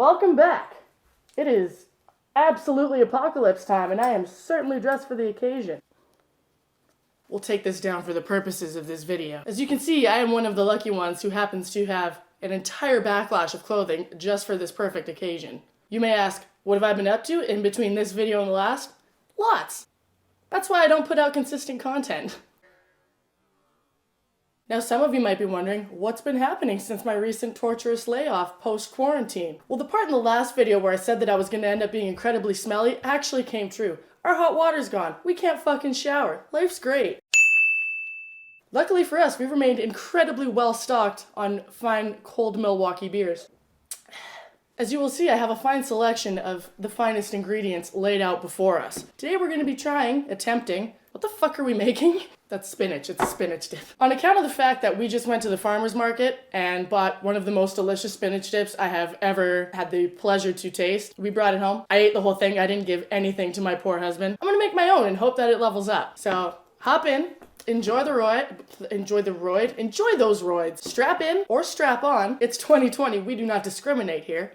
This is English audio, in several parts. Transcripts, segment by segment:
Welcome back. It is absolutely apocalypse time, and I am certainly dressed for the occasion. We'll take this down for the purposes of this video. As you can see, I am one of the lucky ones who happens to have an entire backlash of clothing just for this perfect occasion. You may ask, what have I been up to in between this video and the last? Lots. That's why I don't put out consistent content. Now some of you might be wondering, what's been happening since my recent torturous layoff post-quarantine? Well, the part in the last video where I said that I was going to end up being incredibly smelly actually came true. Our hot water's gone. We can't fucking shower. Life's great. Luckily for us, we've remained incredibly well stocked on fine cold Milwaukee beers. As you will see, I have a fine selection of the finest ingredients laid out before us. Today we're going to be attempting, what the fuck are we making? That's spinach, it's a spinach dip. On account of the fact that we just went to the farmer's market and bought one of the most delicious spinach dips I have ever had the pleasure to taste, we brought it home. I ate the whole thing, I didn't give anything to my poor husband. I'm gonna make my own and hope that it levels up. So, hop in. Enjoy those roids. Strap in or strap on. It's 2020, we do not discriminate here.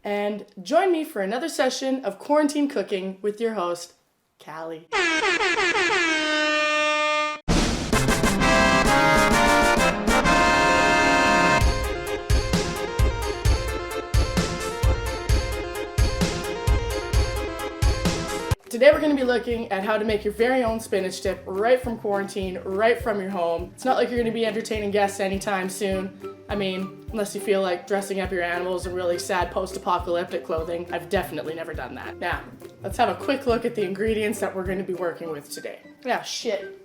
And join me for another session of quarantine cooking with your host, Callie. Today we're going to be looking at how to make your very own spinach dip right from quarantine, right from your home. It's not like you're going to be entertaining guests anytime soon. I mean, unless you feel like dressing up your animals in really sad post-apocalyptic clothing. I've definitely never done that. Now, let's have a quick look at the ingredients that we're going to be working with today. Yeah, shit.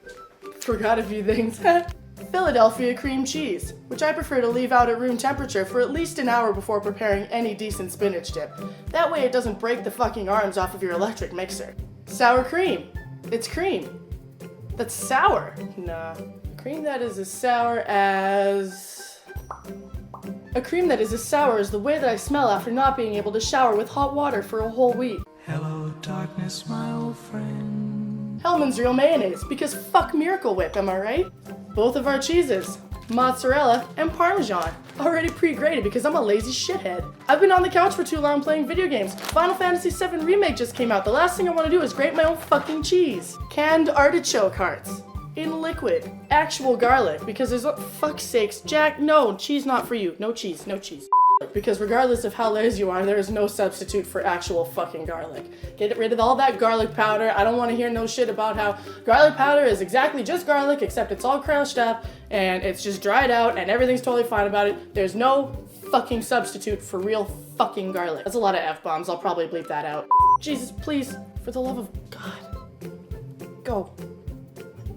Forgot a few things. Philadelphia cream cheese, which I prefer to leave out at room temperature for at least an hour before preparing any decent spinach dip. That way it doesn't break the fucking arms off of your electric mixer. Sour cream. It's cream. That's sour. Nah. Cream that is as sour as... A cream that is as sour as the way that I smell after not being able to shower with hot water for a whole week. Hello, darkness, my old friend. Hellman's Real Mayonnaise, because fuck Miracle Whip, am I right? Both of our cheeses, mozzarella and Parmesan, already pre-grated because I'm a lazy shithead. I've been on the couch for too long playing video games. Final Fantasy VII Remake just came out. The last thing I want to do is grate my own fucking cheese. Canned artichoke hearts. In liquid. Actual garlic, because there's, fuck's sakes, Jack, no, cheese not for you. No cheese, no cheese. Because regardless of how lazy you are, there is no substitute for actual fucking garlic. Get rid of all that garlic powder. I don't want to hear no shit about how garlic powder is exactly just garlic, except it's all crushed up and it's just dried out and everything's totally fine about it. There's no fucking substitute for real fucking garlic. That's a lot of F-bombs. I'll probably bleep that out. Jesus, please, for the love of God. Go.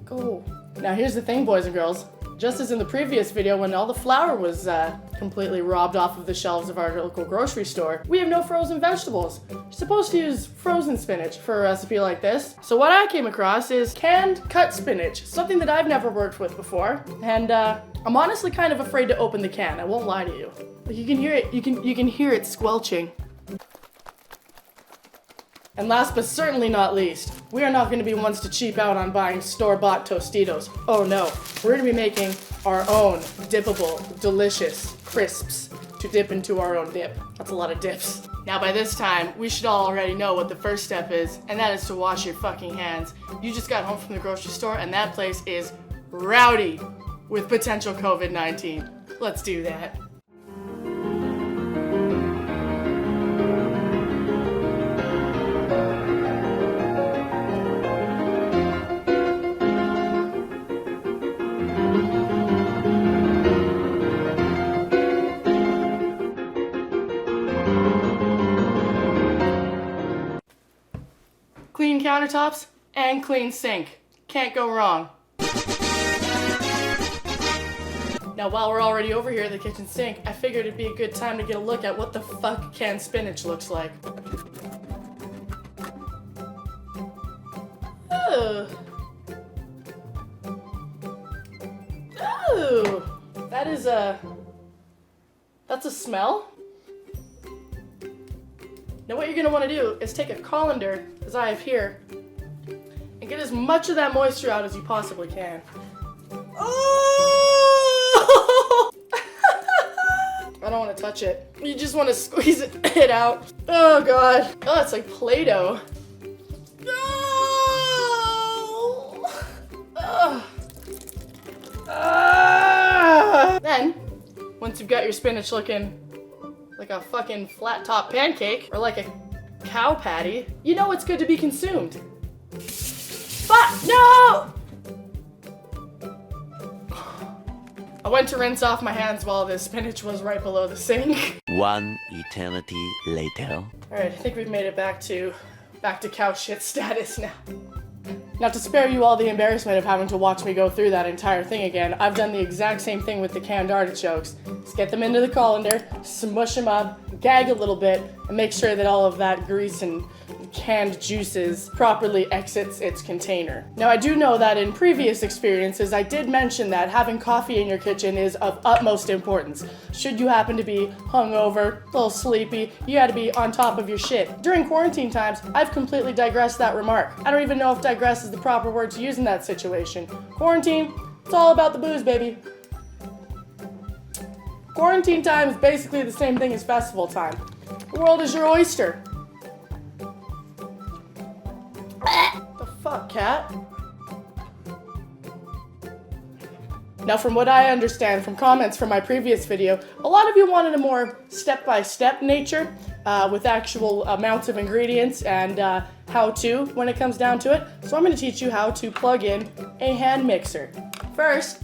Go. Now here's the thing, boys and girls. Just as in the previous video when all the flour was completely robbed off of the shelves of our local grocery store, we have no frozen vegetables. You're supposed to use frozen spinach for a recipe like this. So what I came across is canned cut spinach, something that I've never worked with before. And I'm honestly kind of afraid to open the can, I won't lie to you. Like you can hear it, you can hear it squelching. And last but certainly not least, we are not going to be ones to cheap out on buying store-bought Tostitos. Oh no, we're going to be making our own dippable, delicious crisps to dip into our own dip. That's a lot of dips. Now by this time, we should all already know what the first step is, and that is to wash your fucking hands. You just got home from the grocery store and that place is rowdy with potential COVID-19. Let's do that. Clean countertops and clean sink. Can't go wrong. Now while we're already over here at the kitchen sink, I figured it'd be a good time to get a look at what the fuck canned spinach looks like. Ooh. Ooh. That's a smell? Now what you're going to want to do is take a colander, as I have here, and get as much of that moisture out as you possibly can. Oh! And don't want to touch it. You just want to squeeze it out. Oh god. Oh, it's like Play-Doh. Then, once you've got your spinach looking like a fucking flat top pancake or like a cow patty, you know it's good to be consumed. Fuck, no! I went to rinse off my hands while the spinach was right below the sink. One eternity later. Alright, I think we've made it back to cow shit status now. Now, to spare you all the embarrassment of having to watch me go through that entire thing again, I've done the exact same thing with the canned artichokes. Just get them into the colander, smush them up, gag a little bit, and make sure that all of that grease and canned juices properly exits its container. Now, I do know that in previous experiences, I did mention that having coffee in your kitchen is of utmost importance. Should you happen to be hungover, a little sleepy, you gotta be on top of your shit. During quarantine times, I've completely digressed that remark. I don't even know if digress is the proper word to use in that situation. Quarantine, it's all about the booze, baby. Quarantine time is basically the same thing as festival time. The world is your oyster. The fuck, cat? Now, from what I understand from comments from my previous video, a lot of you wanted a more step-by-step nature with actual amounts of ingredients and how-to when it comes down to it. So I'm going to teach you how to plug in a hand mixer. First,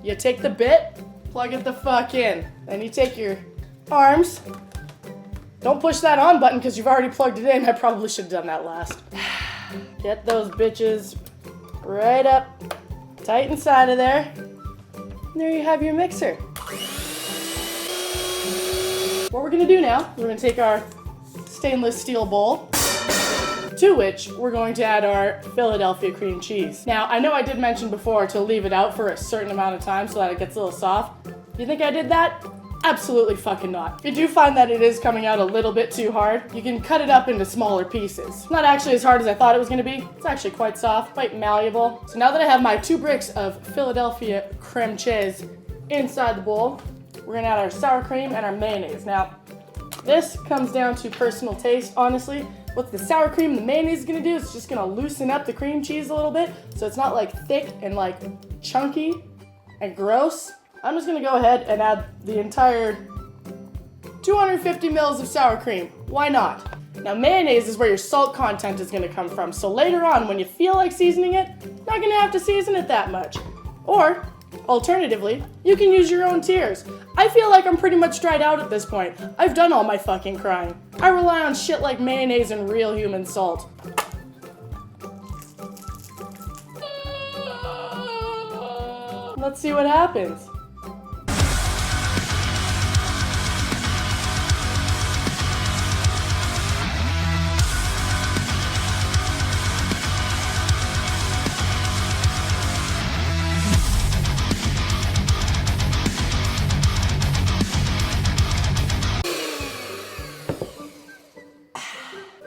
you take the bit, plug it the fuck in. Then you take your arms. Don't push that on button because you've already plugged it in. I probably should have done that last. Get those bitches right up, tight inside of there. And there you have your mixer. What we're gonna do now, we're gonna take our stainless steel bowl, to which we're going to add our Philadelphia cream cheese. Now, I know I did mention before to leave it out for a certain amount of time so that it gets a little soft. You think I did that? Absolutely fucking not. If you do find that it is coming out a little bit too hard, you can cut it up into smaller pieces. Not actually as hard as I thought it was gonna be. It's actually quite soft, quite malleable. So now that I have my 2 bricks of Philadelphia creme cheese inside the bowl, we're gonna add our sour cream and our mayonnaise. Now, this comes down to personal taste, honestly. What the sour cream and the mayonnaise is gonna do is just gonna loosen up the cream cheese a little bit, so it's not like thick and like chunky and gross. I'm just gonna go ahead and add the entire 250 mils of sour cream. Why not? Now, mayonnaise is where your salt content is gonna come from, so later on when you feel like seasoning it, not gonna have to season it that much. Or, alternatively, you can use your own tears. I feel like I'm pretty much dried out at this point. I've done all my fucking crying. I rely on shit like mayonnaise and real human salt. Let's see what happens.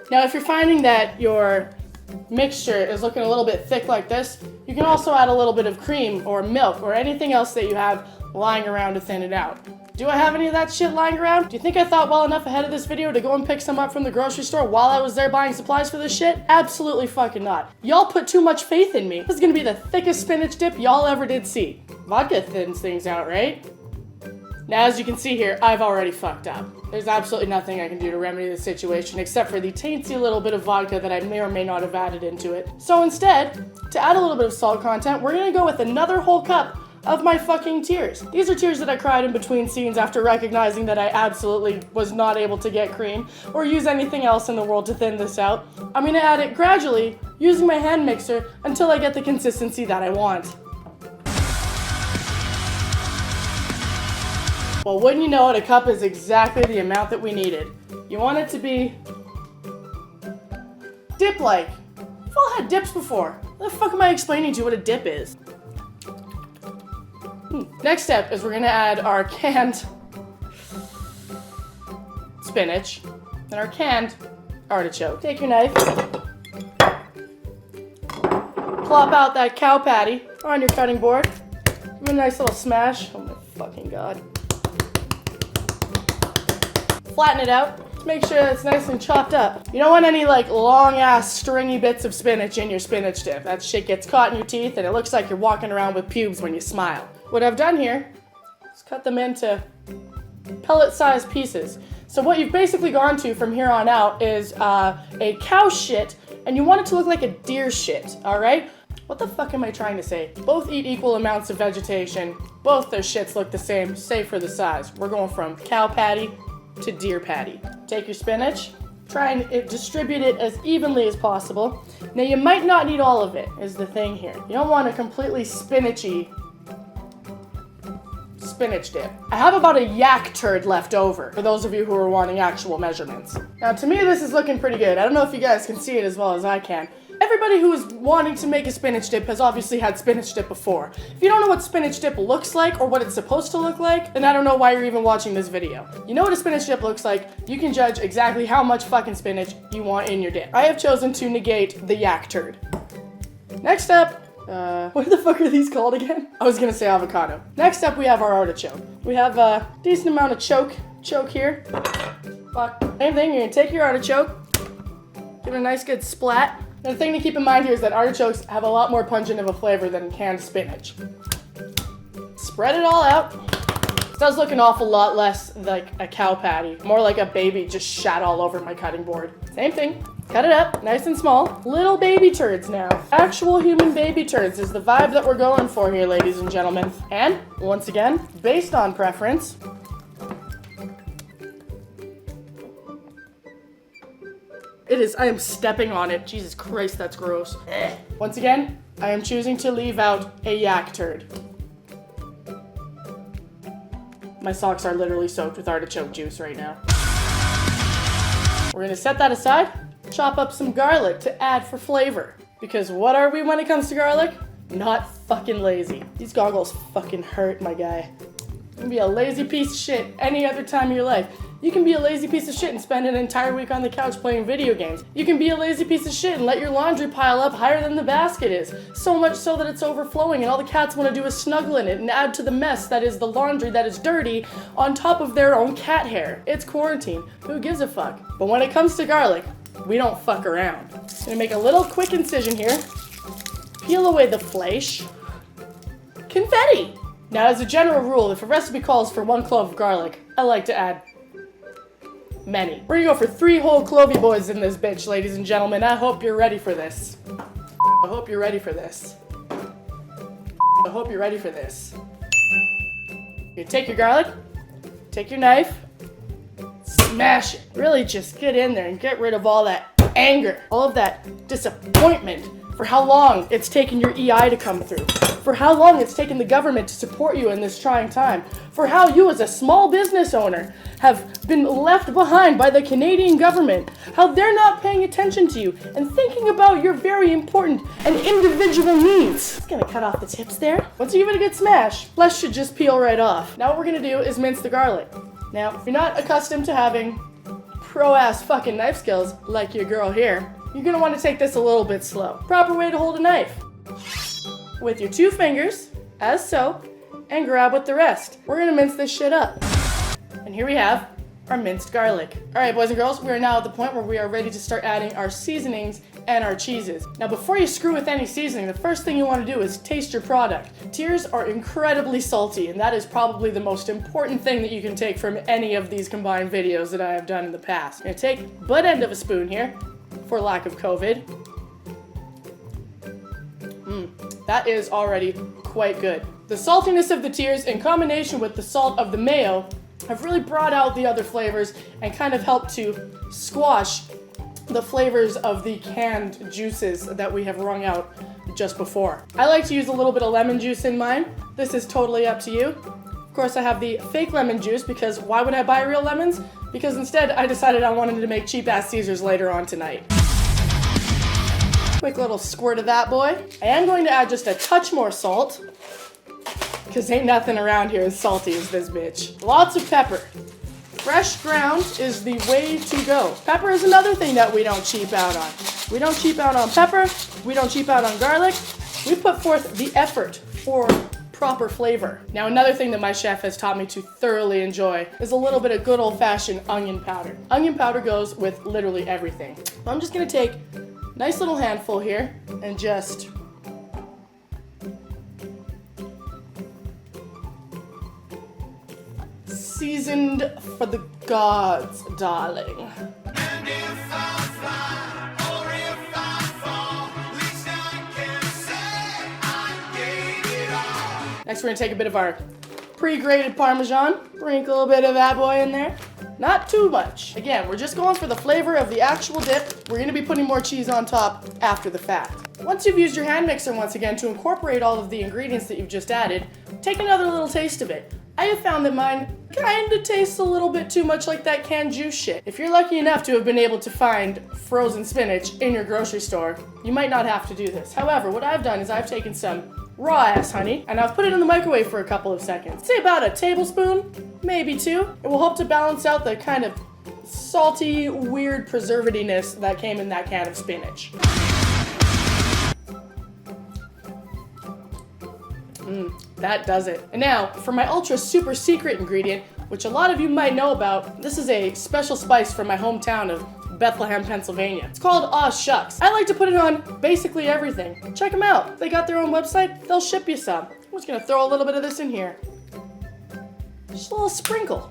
Now, if you're finding that your mixture is looking a little bit thick like this, you can also add a little bit of cream or milk or anything else that you have lying around to thin it out. Do I have any of that shit lying around? Do you think I thought well enough ahead of this video to go and pick some up from the grocery store while I was there buying supplies for this shit? Absolutely fucking not. Y'all put too much faith in me. This is gonna be the thickest spinach dip y'all ever did see. Vodka thins things out, right? Now, as you can see here, I've already fucked up. There's absolutely nothing I can do to remedy the situation except for the teensy little bit of vodka that I may or may not have added into it. So instead, to add a little bit of salt content, we're gonna go with another whole cup of my fucking tears. These are tears that I cried in between scenes after recognizing that I absolutely was not able to get cream or use anything else in the world to thin this out. I'm gonna add it gradually using my hand mixer until I get the consistency that I want. Well, wouldn't you know it, a cup is exactly the amount that we needed. You want it to be dip-like. We've all had dips before. What the fuck am I explaining to you what a dip is? Next step is we're gonna add our canned spinach and our canned artichoke. Take your knife, plop out that cow patty on your cutting board. Give it a nice little smash. Oh my fucking god. flatten it out. Make sure it's nice and chopped up. You don't want any like long ass stringy bits of spinach in your spinach dip. That shit gets caught in your teeth and it looks like you're walking around with pubes when you smile. What I've done here is cut them into pellet-sized pieces. So what you've basically gone to from here on out is a cow shit, and you want it to look like a deer shit, alright? What the fuck am I trying to say? Both eat equal amounts of vegetation. Both their shits look the same, save for the size. We're going from cow patty to deer patty. Take your spinach, try and distribute it as evenly as possible. Now you might not need all of it, is the thing here. You don't want a completely spinachy spinach dip. I have about a yak turd left over, for those of you who are wanting actual measurements. Now to me this is looking pretty good. I don't know if you guys can see it as well as I can. Everybody who is wanting to make a spinach dip has obviously had spinach dip before. If you don't know what spinach dip looks like or what it's supposed to look like, then I don't know why you're even watching this video. You know what a spinach dip looks like, you can judge exactly how much fucking spinach you want in your dip. I have chosen to negate the yak turd. Next up, what the fuck are these called again? I was gonna say avocado. Next up we have our artichoke. We have a decent amount of choke here. Fuck. Same thing, you're gonna take your artichoke, give it a nice good splat. The thing to keep in mind here is that artichokes have a lot more pungent of a flavor than canned spinach. Spread it all out. This does look an awful lot less like a cow patty, more like a baby just shat all over my cutting board. Same thing, cut it up, nice and small. Little baby turds now. Actual human baby turds is the vibe that we're going for here, ladies and gentlemen. And, once again, based on preference, it is, I am stepping on it. Jesus Christ, that's gross. Once again, I am choosing to leave out a yak turd. My socks are literally soaked with artichoke juice right now. We're gonna set that aside, chop up some garlic to add for flavor. Because what are we when it comes to garlic? Not fucking lazy. These goggles fucking hurt, my guy. You can be a lazy piece of shit any other time of your life. You can be a lazy piece of shit and spend an entire week on the couch playing video games. You can be a lazy piece of shit and let your laundry pile up higher than the basket is. So much so that it's overflowing and all the cats want to do is snuggle in it and add to the mess that is the laundry that is dirty on top of their own cat hair. It's quarantine. Who gives a fuck? But when it comes to garlic, we don't fuck around. I'm gonna make a little quick incision here. Peel away the flesh. Confetti! Now, as a general rule, if a recipe calls for 1 clove of garlic, I like to add many. We're gonna go for 3 whole clovey boys in this bitch, ladies and gentlemen. I hope you're ready for this. I hope you're ready for this. I hope you're ready for this. You take your garlic, take your knife, smash it. Really just get in there and get rid of all that anger, all of that disappointment for how long it's taken your EI to come through, for how long it's taken the government to support you in this trying time, for how you as a small business owner have been left behind by the Canadian government, how they're not paying attention to you and thinking about your very important and individual needs. Just gonna cut off the tips there. Once you give it a good smash, flesh should just peel right off. Now what we're gonna do is mince the garlic. Now, if you're not accustomed to having pro-ass fucking knife skills like your girl here, you're gonna want to take this a little bit slow. Proper way to hold a knife. With your 2 fingers, as so, and grab with the rest. We're gonna mince this shit up. And here we have our minced garlic. All right, boys and girls, we are now at the point where we are ready to start adding our seasonings and our cheeses. Now, before you screw with any seasoning, the first thing you want to do is taste your product. Tears are incredibly salty, and that is probably the most important thing that you can take from any of these combined videos that I have done in the past. I'm gonna take butt end of a spoon here, for lack of COVID. That is already quite good. The saltiness of the tears in combination with the salt of the mayo have really brought out the other flavors and kind of helped to squash the flavors of the canned juices that we have wrung out just before. I like to use a little bit of lemon juice in mine. This is totally up to you. Of course, I have the fake lemon juice because why would I buy real lemons? Because instead I decided I wanted to make cheap-ass Caesars later on tonight. Quick little squirt of that boy. I am going to add just a touch more salt, because ain't nothing around here as salty as this bitch. Lots of pepper. Fresh ground is the way to go. Pepper is another thing that we don't cheap out on. We don't cheap out on pepper. We don't cheap out on garlic. We put forth the effort for proper flavor. Now another thing that my chef has taught me to thoroughly enjoy is a little bit of good old-fashioned onion powder. Onion powder goes with literally everything. I'm just gonna take a nice little handful here and just seasoned for the gods, darling. And if I fly, or if I fall, at least I can say I gave it all. Next, we're gonna take a bit of our pre-grated Parmesan, sprinkle a bit of that boy in there. Not too much. Again, we're just going for the flavor of the actual dip. We're gonna be putting more cheese on top after the fact. Once you've used your hand mixer once again to incorporate all of the ingredients that you've just added, take another little taste of it. I have found that mine kinda tastes a little bit too much like that canned juice shit. If you're lucky enough to have been able to find frozen spinach in your grocery store, you might not have to do this. However, what I've done is I've taken some raw ass honey and I've put it in the microwave for a couple of seconds. Say about a tablespoon, maybe 2. It will help to balance out the kind of salty, weird preservativeness that came in that can of spinach. That does it. And now, for my ultra super secret ingredient, which a lot of you might know about, this is a special spice from my hometown of Bethlehem, Pennsylvania. It's called SHUCKS. I like to put it on basically everything. Check them out. They got their own website. They'll ship you some. I'm just gonna throw a little bit of this in here. Just a little sprinkle.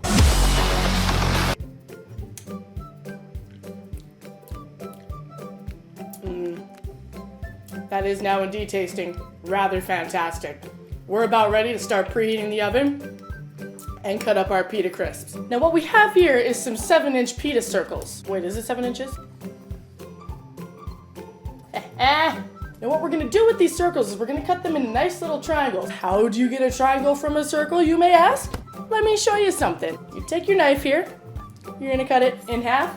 That is now indeed tasting rather fantastic. We're about ready to start preheating the oven and cut up our pita crisps. Now what we have here is some 7-inch pita circles. Wait, is it 7 inches? Now what we're gonna do with these circles is we're gonna cut them in nice little triangles. How do you get a triangle from a circle, you may ask? Let me show you something. You take your knife here, you're gonna cut it in half,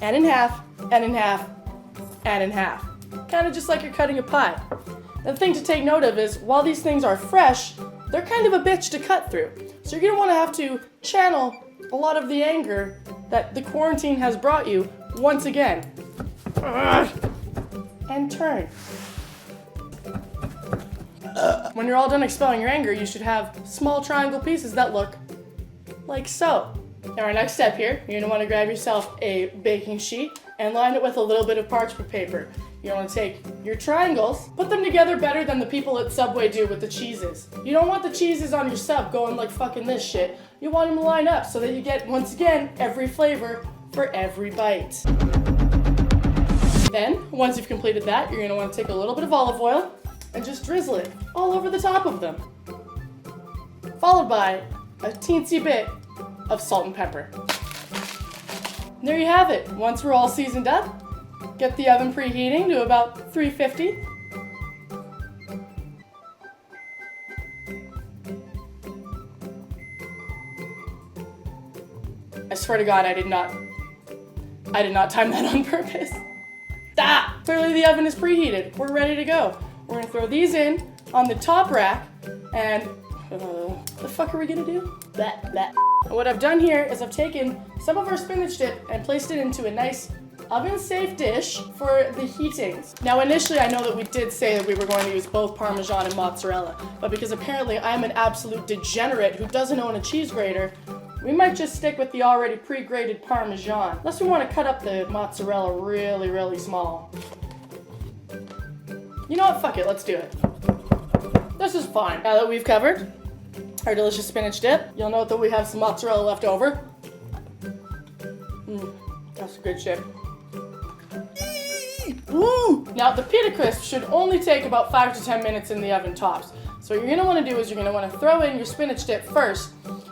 and in half, and in half, and in half. Kind of just like you're cutting a pie. The thing to take note of is, while these things are fresh, they're kind of a bitch to cut through. So you're gonna wanna have to channel a lot of the anger that the quarantine has brought you once again. And turn. When you're all done expelling your anger, you should have small triangle pieces that look like so. Now our next step here, you're gonna wanna grab yourself a baking sheet and line it with a little bit of parchment paper. You want to take your triangles, put them together better than the people at Subway do with the cheeses. You don't want the cheeses on your sub going like fucking this shit. You want them to line up so that you get, once again, every flavor for every bite. Then, once you've completed that, you're going to want to take a little bit of olive oil and just drizzle it all over the top of them. Followed by a teensy bit of salt and pepper. And there you have it. Once we're all seasoned up, get the oven preheating to about 350. I swear to God, I did not time that on purpose. Clearly the oven is preheated. We're ready to go. We're gonna throw these in on the top rack and, the fuck are we gonna do? And what I've done here is I've taken some of our spinach dip and placed it into a nice oven-safe dish for the heatings. Now initially I know that we did say that we were going to use both Parmesan and mozzarella, but because apparently I'm an absolute degenerate who doesn't own a cheese grater, we might just stick with the already pre-grated Parmesan. Unless we want to cut up the mozzarella really, really small. You know what, fuck it, let's do it. This is fine. Now that we've covered our delicious spinach dip, you'll note that we have some mozzarella left over. That's good shit. Woo! Now the pita crisp should only take about 5 to 10 minutes in the oven tops. So what you're gonna wanna do is you're gonna wanna throw in your spinach dip first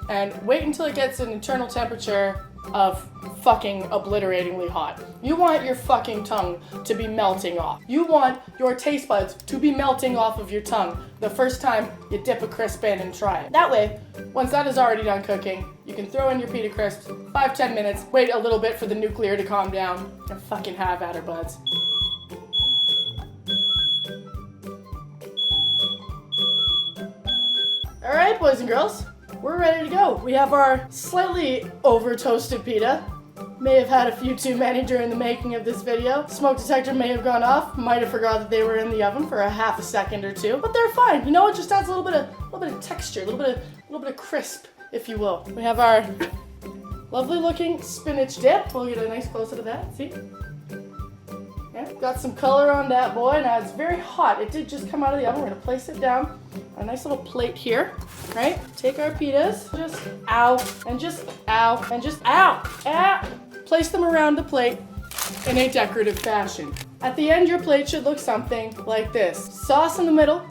and wait until it gets an internal temperature of fucking obliteratingly hot. You want your fucking tongue to be melting off. You want your taste buds to be melting off of your tongue the first time you dip a crisp in and try it. That way, once that is already done cooking, you can throw in your pita crisps, 5-10 minutes, wait a little bit for the nuclear to calm down, and fucking have at her, buds. Alright, boys and girls, we're ready to go. We have our slightly over-toasted pita. May have had a few too many during the making of this video. Smoke detector may have gone off. Might have forgot that they were in the oven for a half a second or two. But they're fine. You know, it just adds a little bit of texture, a little bit of crisp, if you will. We have our lovely looking spinach dip. We'll get a nice close up of that. See? Yeah, got some color on that boy. Now it's very hot. It did just come out of the oven. We're gonna place it down on a nice little plate here, right? Take our pitas, just ow, and just ow, and just ow, ow. Place them around the plate in a decorative fashion. At the end, your plate should look something like this. Sauce in the middle,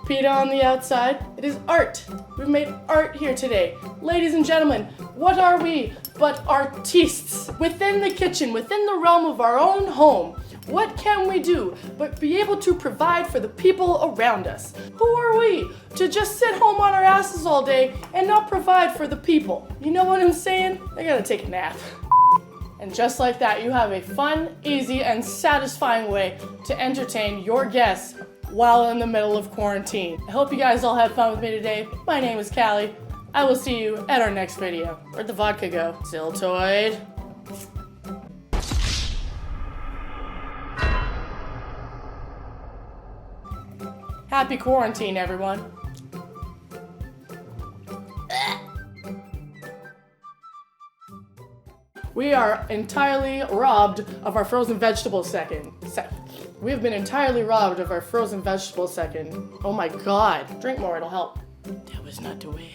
pita on the outside. It is art. We've made art here today. Ladies and gentlemen, what are we but artistes? Within the kitchen, within the realm of our own home, what can we do but be able to provide for the people around us? Who are we to just sit home on our asses all day and not provide for the people? You know what I'm saying? I gotta take a nap. And just like that, you have a fun, easy, and satisfying way to entertain your guests while in the middle of quarantine. I hope you guys all had fun with me today. My name is Callie. I will see you at our next video. Where'd the vodka go? Ziltoid. Happy quarantine, everyone. We are entirely robbed of our frozen vegetable We have been entirely robbed of our frozen vegetable second. Oh my god. Drink more, it'll help. That was not the way.